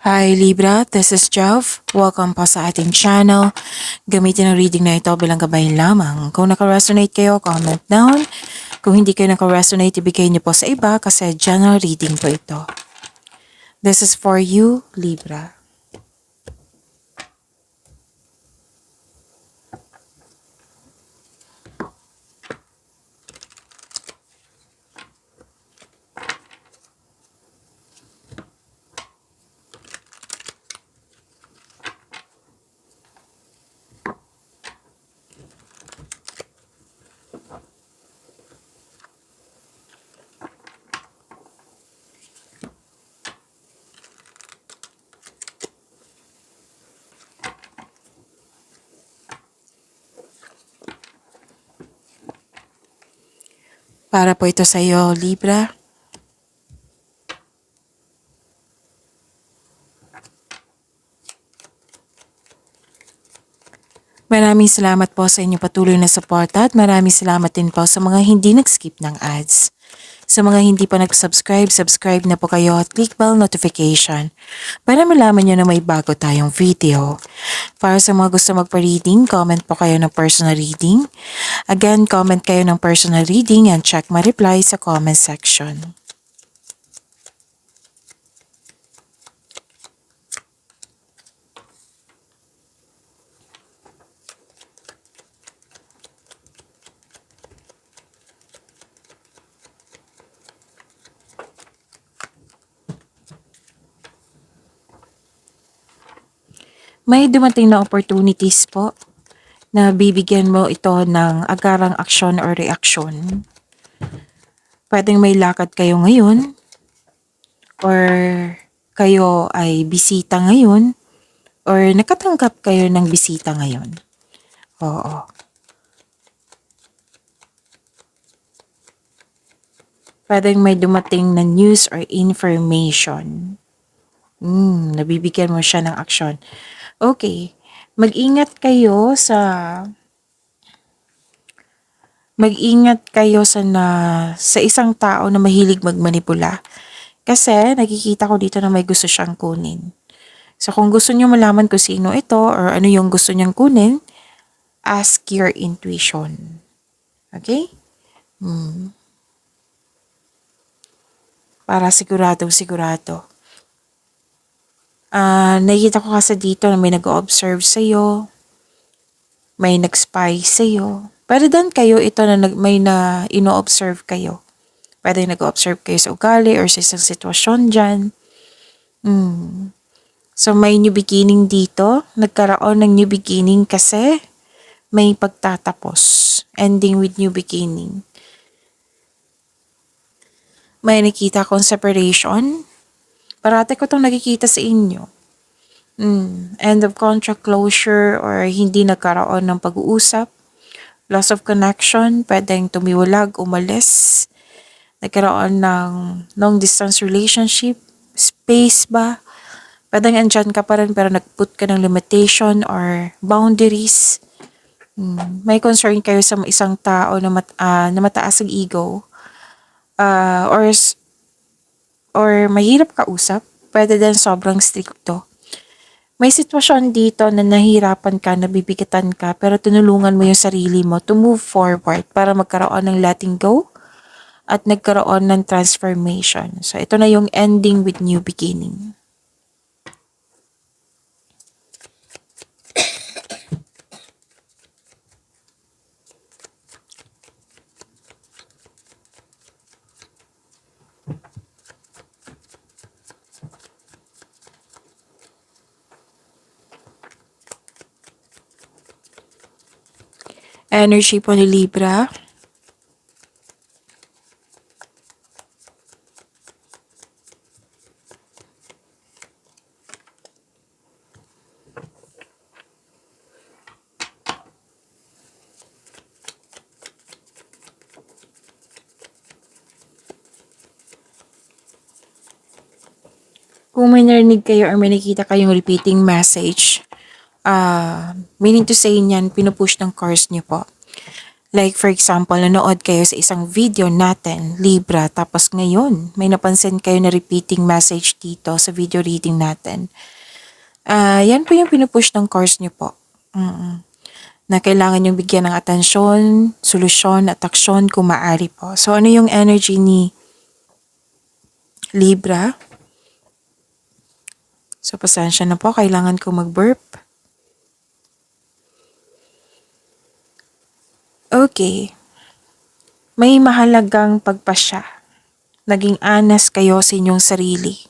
Hi Libra, this is Jeff. Welcome po sa ating channel. Gamitin ang reading na ito bilang gabayan lamang. Kung naka-resonate kayo, comment down. Kung hindi kayo naka-resonate, ibigay niyo po sa iba kasi general reading po ito. This is for you, Libra. Para po ito sa iyo, Libra. Maraming salamat po sa inyong patuloy na suporta at maraming salamat din po sa mga hindi nag-skip ng ads. Sa mga hindi pa nag-subscribe, subscribe na po kayo at click bell notification para malaman nyo na may bago tayong video. Para sa mga gusto magpa-reading, comment po kayo ng personal reading. Again, comment kayo ng personal reading and check my reply sa comment section. May dumating na opportunities po na bibigyan mo ito ng agarang aksyon or reaksyon. Pwedeng may lakad kayo ngayon or kayo ay bisita ngayon or nakatanggap kayo ng bisita ngayon. Oo. Pwedeng may dumating na news or information. Nabibigyan mo siya ng aksyon. Okay. Mag-ingat kayo sa isang tao na mahilig magmanipula. Kasi nakikita ko dito na may gusto siyang kunin. So kung gusto niyo malaman kung sino ito or ano yung gusto niyang kunin, ask your intuition. Okay? Para siguradong sigurado. Nakikita ko kasi dito na may nag-observe sa'yo, may nag-spy sa'yo. Pwede din kayo ito na may na ino-observe kayo. Pwede nag-observe kayo sa ugali or sa isang sitwasyon dyan. So may new beginning dito. Nagkaroon ng new beginning kasi may pagtatapos. Ending with new beginning. May nakita akong separation. Parati ko itong nakikita sa inyo. End of contract closure or hindi nagkaroon ng pag-uusap. Loss of connection, pwedeng tumiwalag, umalis. Nagkaroon ng long distance relationship. Space ba? Pwedeng andyan ka pa rin pero nag-put ka ng limitation or boundaries. May concern kayo sa isang tao na mataas ang ego. Or mahirap kausap, pwede din sobrang stricto. May sitwasyon dito na nahihirapan ka, nabibigatan ka, pero tinulungan mo yung sarili mo to move forward para magkaroon ng letting go at nagkaroon ng transformation. So ito na yung ending with new beginning. Energy po ni Libra. Kung may narinig kayo or may nakita kayong repeating message, meaning to say niyan, pinupush ng cards niyo po. Like for example, nanood kayo sa isang video natin, Libra, tapos ngayon may napansin kayo na repeating message dito sa video reading natin. Yan po yung pinupush ng course niyo po. Na kailangan yung bigyan ng atensyon, solusyon at aksyon kung maaari po. So ano yung energy ni Libra? So pasensya na po, kailangan ko mag-burp. Okay. May mahalagang pagpasya. Naging honest kayo sa inyong sarili.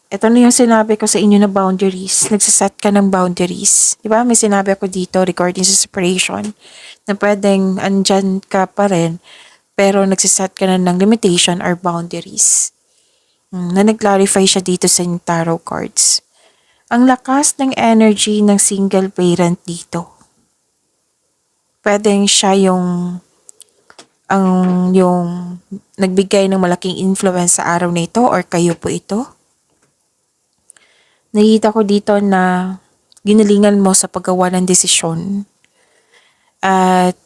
Ito na yung sinabi ko sa inyo na boundaries. Nagsaset ka ng boundaries. Di ba? May sinabi ako dito regarding sa separation na pwedeng andyan ka pa rin pero nagsaset ka na ng limitation or boundaries. Na nag-clarify siya dito sa tarot cards. Ang lakas ng energy ng single parent dito. Pwedeng siya yung nagbigay ng malaking influence sa araw na ito or kayo po ito. Nakita ko dito na ginalingan mo sa paggawa ng desisyon. At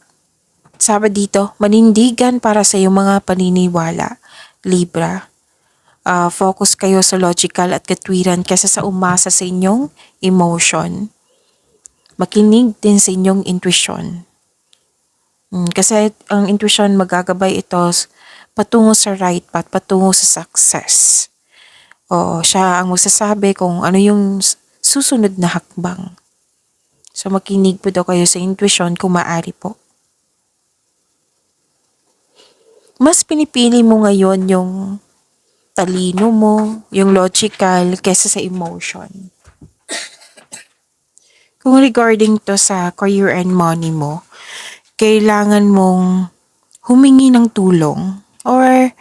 sabi dito, manindigan para sa iyong mga paniniwala, Libra. Focus kayo sa logical at katwiran kaysa sa umasa sa inyong emotion. Makinig din sa inyong intuition. Kasi ang intuition magagabay ito patungo sa right path, patungo sa success. O siya ang magsasabi kung ano yung susunod na hakbang. So makinig po daw kayo sa intuition kung maaari po. Mas pinipili mo ngayon yung talino mo, yung logical kaysa sa emotion. Kung regarding to sa career and money mo, kailangan mong humingi ng tulong or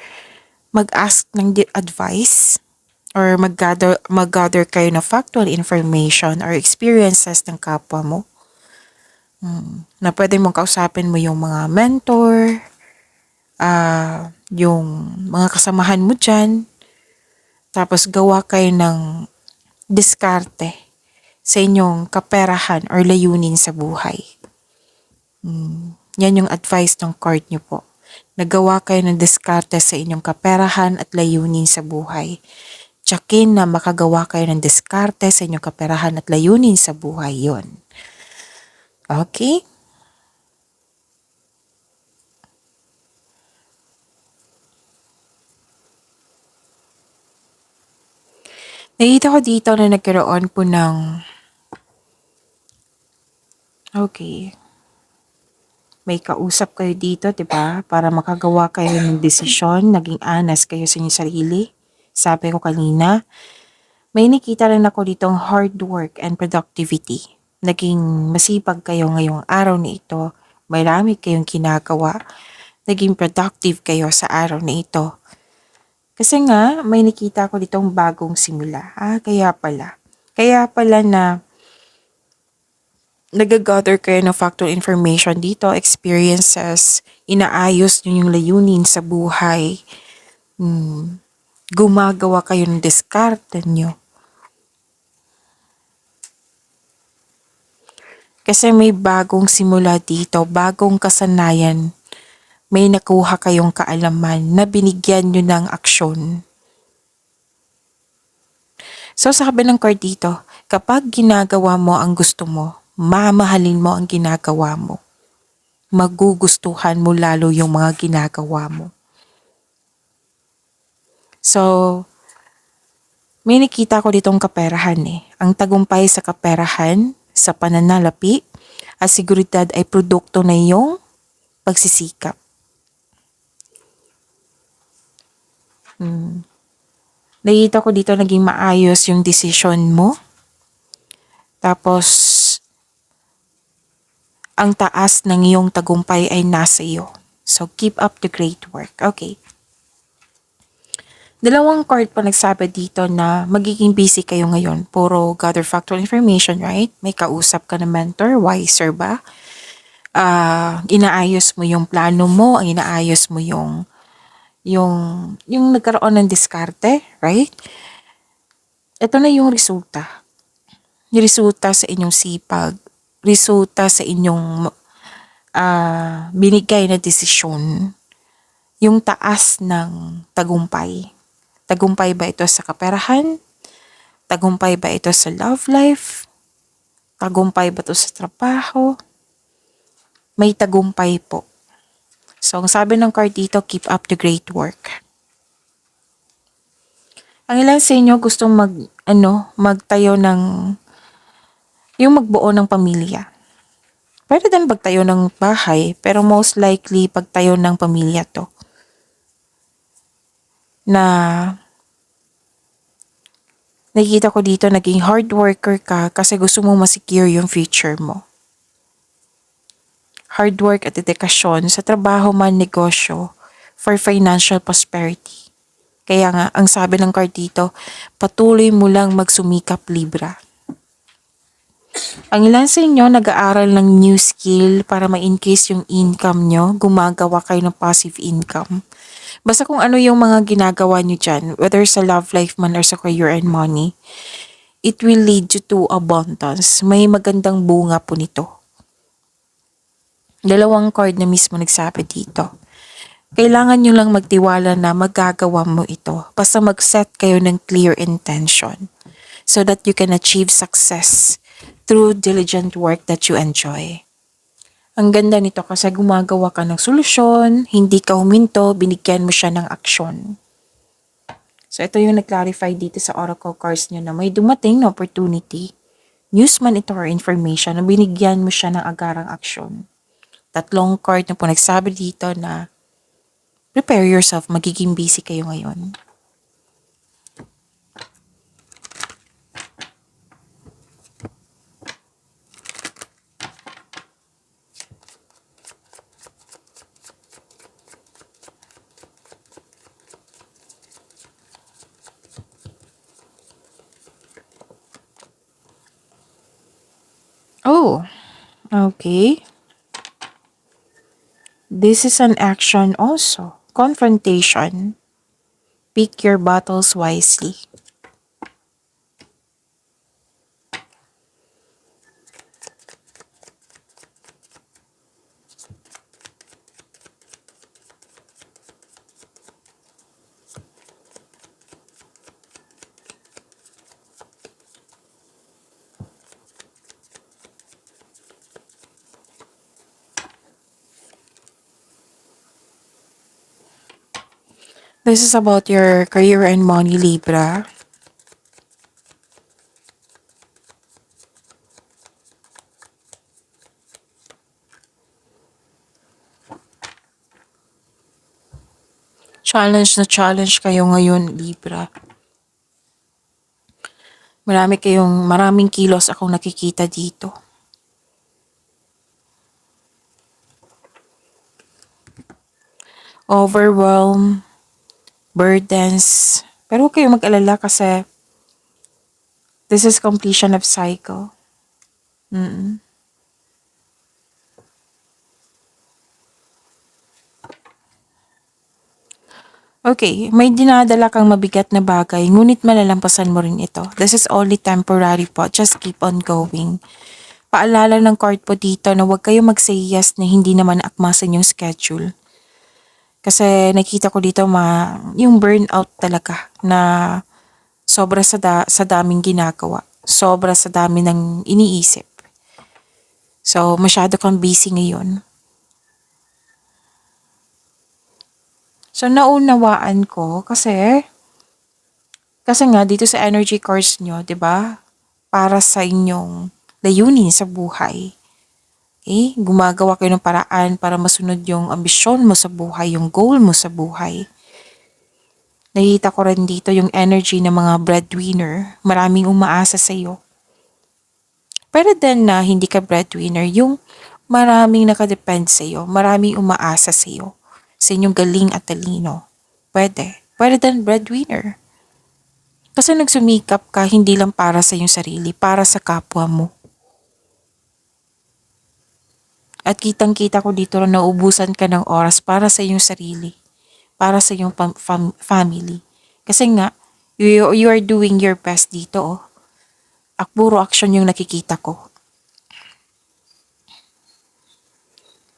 mag-ask ng advice or mag-gather kayo ng factual information or experiences ng kapwa mo. Na pwede mong kausapin mo yung mga mentor, yung mga kasamahan mo dyan. Tapos gawa kayo ng diskarte sa inyong kaperahan or layunin sa buhay. Yan yung advice ng card nyo po. Nagawa kayo ng diskarte sa inyong kaperahan at layunin sa buhay. Tsakin na makagawa kayo ng diskarte sa inyong kaperahan at layunin sa buhay yon. Okay? Nakita ko dito na nagkaroon po ng may kausap kayo dito, 'di ba? Para makagawa kayo ng desisyon, naging honest kayo sa inyong sarili. Sabi ko kanina, may nakita rin ako ditong hard work and productivity. Naging masipag kayo ngayong araw na ito. Marami kayong ginagawa. Naging productive kayo sa araw na ito. Kasi nga, may nakita ko ditong bagong simula. Kaya pala. Kaya pala na nag-gather kayo ng factual information dito, experiences, inaayos nyo yung layunin sa buhay. Gumagawa kayo ng diskarte nyo. Kasi may bagong simula dito, bagong kasanayan. May nakuha kayong kaalaman na binigyan nyo ng aksyon. So sabi ng card dito, kapag ginagawa mo ang gusto mo, mamahalin mo ang ginagawa mo. Magugustuhan mo lalo yung mga ginagawa mo. So, may nakita ko ditong kaperahan Ang tagumpay sa kaperahan, sa pananalapi, at seguridad ay produkto na iyong pagsisikap. Nakita ko dito naging maayos yung decision mo. Tapos, ang taas ng iyong tagumpay ay nasa iyo. So, keep up the great work. Okay. Dalawang card pa nagsabi dito na magiging busy kayo ngayon. Puro gather factual information, right? May kausap ka na mentor, wiser ba? Inaayos mo yung plano mo, inaayos mo yung nagkaroon ng diskarte, right? Ito na yung resulta. resulta sa inyong sipag, resulta sa inyong binigay na desisyon, yung taas ng tagumpay. Tagumpay ba ito sa kaperahan? Tagumpay ba ito sa love life? Tagumpay ba ito sa trabaho? May tagumpay po. So, ang sabi ng card dito, keep up the great work. Ang ilan sa inyo gustong magtayo ng, yung magbuo ng pamilya. Pwede din magtayo ng bahay, pero most likely pagtayo ng pamilya to. Na nakikita ko dito, naging hard worker ka kasi gusto mong masecure yung future mo. Hard work at dedikasyon sa trabaho man, negosyo, for financial prosperity. Kaya nga, ang sabi ng card dito, patuloy mo lang magsumikap, Libra. Ang ilan sa inyo nag-aaral ng new skill para ma-increase yung income nyo, gumagawa kayo ng passive income. Basta kung ano yung mga ginagawa nyo dyan, whether sa love life man or sa career and money, it will lead you to abundance. May magandang bunga po nito. Dalawang card na mismo nagsabi dito. Kailangan nyo lang magtiwala na magagawa mo ito. Basta mag-set kayo ng clear intention so that you can achieve success through diligent work that you enjoy. Ang ganda nito kasi gumagawa ka ng solusyon, hindi ka huminto, binigyan mo siya ng aksyon. So ito yung nag-clarify dito sa oracle cards nyo na may dumating na opportunity, news man ito or information na binigyan mo siya ng agarang aksyon. Tatlong card na po nagsabi dito na prepare yourself, magiging busy kayo ngayon. Oh, okay. This is an action also. Confrontation. Pick your battles wisely. This is about your career and money, Libra. Challenge na challenge kayo ngayon, Libra. Maraming kilos akong nakikita dito. Overwhelm, burdens. Pero huwag kayong mag-alala kasi this is completion of cycle. Okay, may dinadala kang mabigat na bagay, ngunit malalampasan mo rin ito. This is only temporary po. Just keep on going. Paalala ng card po dito na huwag kayong mag-say yes na hindi naman akma sa inyong schedule. Kasi nakita ko dito yung burnout talaga na sobra sa daming ginagawa. Sobra sa dami ng iniisip. So, masyado kang busy ngayon. So, naunawaan ko kasi nga dito sa energy cards nyo, 'di ba? Para sa inyong layunin sa buhay. Okay? Gumagawa kayo ng paraan para masunod yung ambisyon mo sa buhay, yung goal mo sa buhay. Nakita ko rin dito yung energy ng mga breadwinner. Maraming umaasa sa iyo. Pero din na hindi ka breadwinner, yung maraming nakadepend sa iyo, maraming umaasa sa iyo, sa inyong galing at talino. Pwede din breadwinner. Kasi nagsumikap ka hindi lang para sa iyong sarili, para sa kapwa mo. At kitang-kita ko dito na nauubusan ka ng oras para sa iyong sarili, para sa iyong family. Kasi nga, you are doing your best dito. Oh. puro action yung nakikita ko.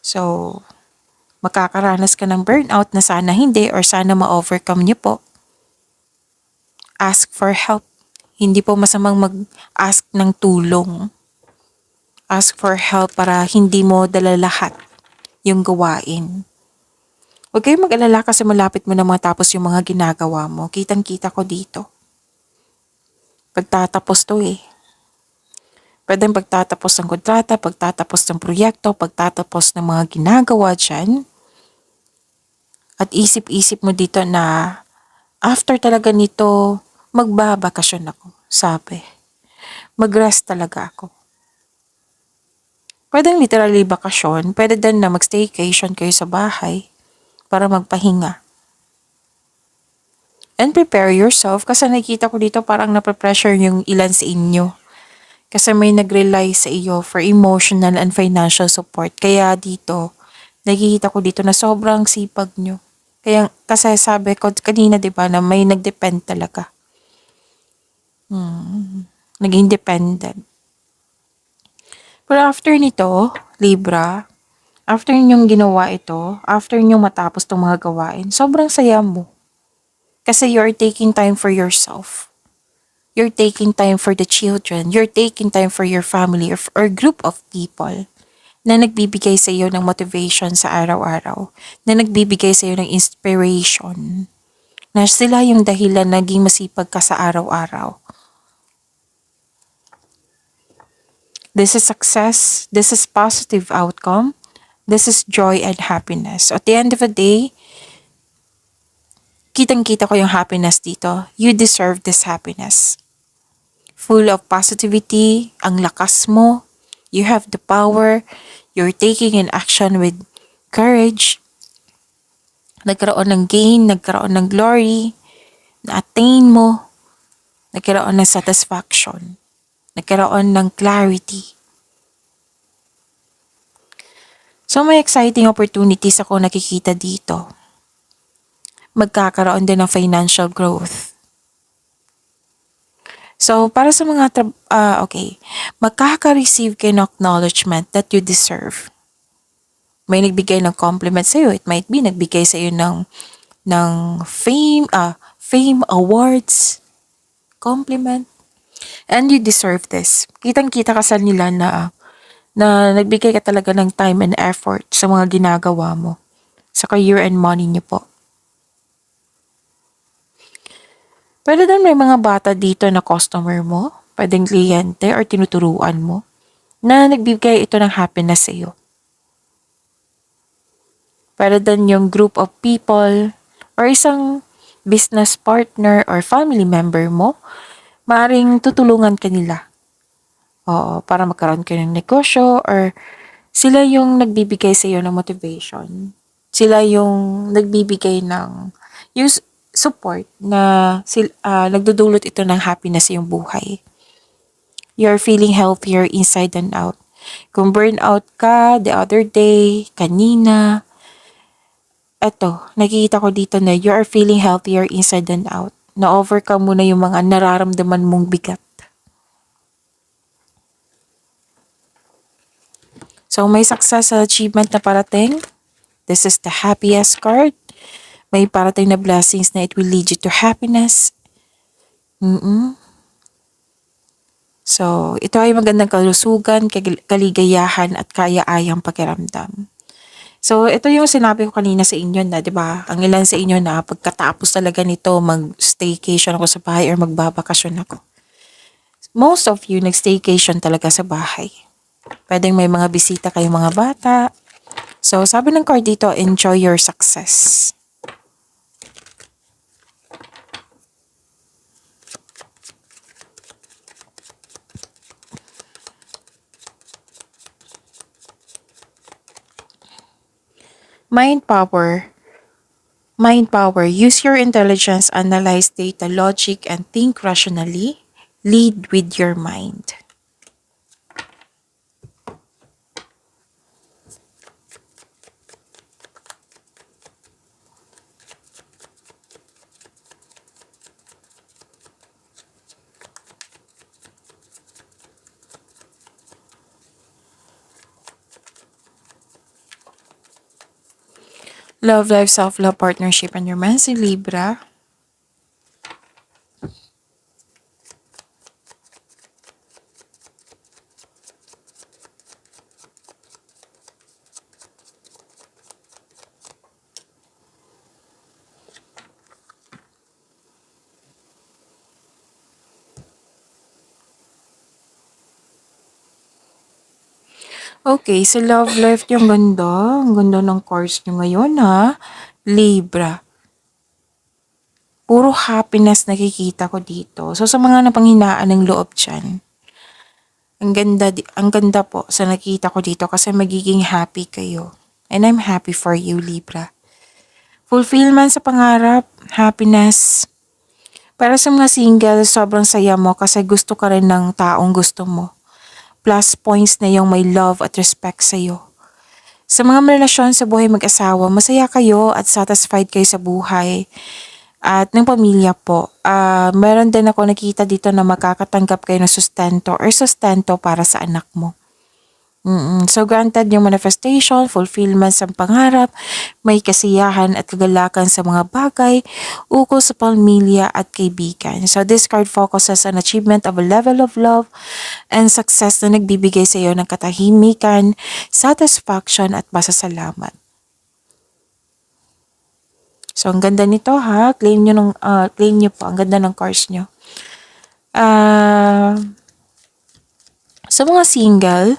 So, makakaranas ka ng burnout na sana hindi or sana ma-overcome niyo po. Ask for help. Hindi po masamang mag-ask ng tulong. Ask for help para hindi mo dala lahat yung gawain. Huwag kayong mag-alala kasi malapit mo na matapos yung mga ginagawa mo. Kitang-kita ko dito. Pagtatapos to eh. Pwedeng pagtatapos ng kontrata, pagtatapos ng proyekto, pagtatapos ng mga ginagawa dyan. At isip-isip mo dito na after talaga nito, magbabakasyon ako, sabi. Mag-rest talaga ako. Pwedeng literally bakasyon, pwede din na mag-staycation kayo sa bahay para magpahinga. And prepare yourself kasi nakikita ko dito parang nape-pressure yung ilan sa inyo. Kasi may nag-rely sa iyo for emotional and financial support. Kaya dito, nakikita ko dito na sobrang sipag nyo. Kaya kasi sabi ko kanina 'di ba na may nag-depend talaga. Naging dependent. Pero after nito, Libra, after ninyong ginawa ito, after ninyong matapos tong mga gawain, sobrang saya mo. Kasi you're taking time for yourself. You're taking time for the children. You're taking time for your family or group of people na nagbibigay sa iyo ng motivation sa araw-araw, na nagbibigay sa iyo ng inspiration, na sila yung dahilan naging masipag ka sa araw-araw. This is success. This is positive outcome. This is joy and happiness. At the end of the day, kitang-kita ko yung happiness dito. You deserve this happiness. Full of positivity, ang lakas mo, you have the power, you're taking an action with courage, nagkaroon ng gain, nagkaroon ng glory, na-attain mo, nagkaroon ng satisfaction, nagkaroon ng clarity. So may exciting opportunities ako nakikita dito. Magkakaroon din ng financial growth. So, para sa mga, magkaka-receive kayo ng acknowledgement that you deserve. May nagbigay ng compliment sa'yo. It might be nagbigay sa'yo ng fame, awards, compliment. And you deserve this. Kitang-kita ka sa nila na nagbigay ka talaga ng time and effort sa mga ginagawa mo. Sa career and money niyo po. Pwede din may mga bata dito na customer mo, pwedeng kliyente or tinuturuan mo, na nagbibigay ito ng happiness sa iyo. Pwede din yung group of people or isang business partner or family member mo, maaaring tutulungan ka nila. Oo, para magkaroon kayo ng negosyo or sila yung nagbibigay sa iyo ng motivation. Sila yung nagbibigay ng support na nagdudulot ito ng happiness sa iyong buhay. You're feeling healthier inside and out. Kung burnout ka the other day, kanina, eto, nakikita ko dito na you are feeling healthier inside and out. Na-overcome mo na yung mga nararamdaman mong bigat. So, may success sa achievement na parating. This is the happiest card. May parating na blessings na it will lead you to happiness. So, ito ay magandang kalusugan, kaligayahan at kaya-ayang pakiramdam. So, ito yung sinabi ko kanina sa inyo na, di ba? Ang ilan sa inyo na pagkatapos talaga nito, mag-staycation ako sa bahay or magbabakasyon ako. Most of you, nag-staycation talaga sa bahay. Pwedeng may mga bisita kayong mga bata. So, sabi ng card dito, enjoy your success. Mind power. Mind power. Use your intelligence, analyze data, logic, and think rationally. Lead with your mind. Love life, self-love, partnership, and romance in Libra. Okay, sa love life yung ganda. Ang ganda ng cards nyo ngayon ha. Libra. Puro happiness nakikita ko dito. So sa mga napanghinaan ng loob dyan, ang ganda po sa nakita ko dito kasi magiging happy kayo. And I'm happy for you, Libra. Fulfillment sa pangarap, happiness. Para sa mga single, sobrang saya mo kasi gusto ka rin ng taong gusto mo. Plus points na yung may love at respect sa'yo. Sa mga relasyon sa buhay mag-asawa, masaya kayo at satisfied kayo sa buhay at ng pamilya po. Meron din ako nakita dito na makakatanggap kayo ng sustento para sa anak mo. So granted yung manifestation, fulfillment sa pangarap, may kasiyahan at kagalakan sa mga bagay, ukol sa pamilya at kaibigan. So this card focuses on achievement of a level of love and success na nagbibigay sa iyo ng katahimikan, satisfaction at pasasalamat. So ang ganda nito ha, claim nyo po, ang ganda ng cards nyo. Sa mga single,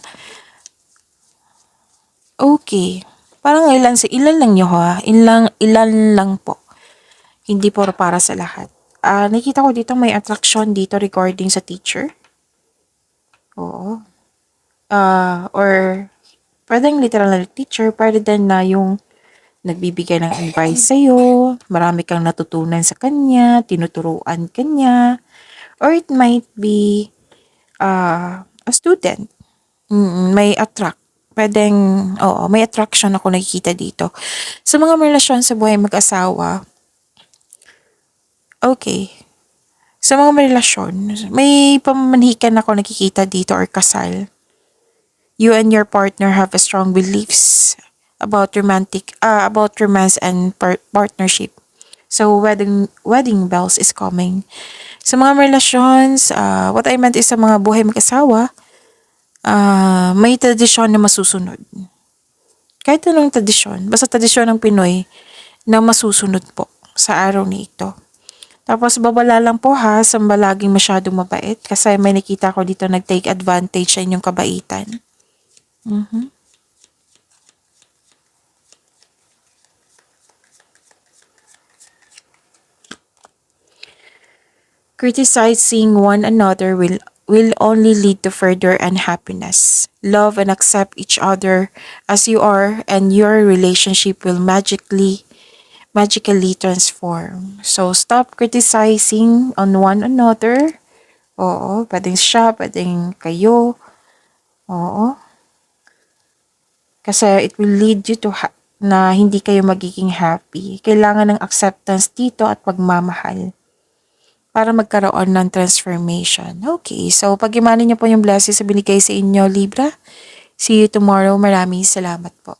okay. Parang ilan lang nyo ha. Ilan lang po. Hindi po para sa lahat. Nakita ko dito may attraction dito regarding sa teacher. Oo. Or pwedeng literal na teacher, pwede din na yung nagbibigay ng advice sa'yo, marami kang natutunan sa kanya, tinuturuan kanya, or it might be a student. May may attraction ako nakikita dito. Sa mga relasyon sa buhay mag-asawa, okay. Sa mga relasyon, may pamanhikan ako nakikita dito or kasal. You and your partner have a strong beliefs about romance and partnership. So wedding bells is coming. Sa mga relations, what I meant is sa mga buhay mag-asawa, may tradisyon na masusunod. Kahit anong tradisyon, basta tradisyon ng Pinoy na masusunod po sa araw na ito. Tapos babala lang po ha, sa laging masyadong mabait kasi may nakita ko dito nag-take advantage sa inyong kabaitan. Criticizing one another will only lead to further unhappiness. Love and accept each other as you are and your relationship will magically transform. So stop criticizing on one another. Oo, pwedeng siya, pwedeng kayo. Oo. Kasi it will lead you to na hindi kayo magiging happy. Kailangan ng acceptance dito at pagmamahal para magkaroon ng transformation. Okay, so pag-imanin niyo po yung blessings na binigay sa inyo, Libra. See you tomorrow. Maraming salamat po.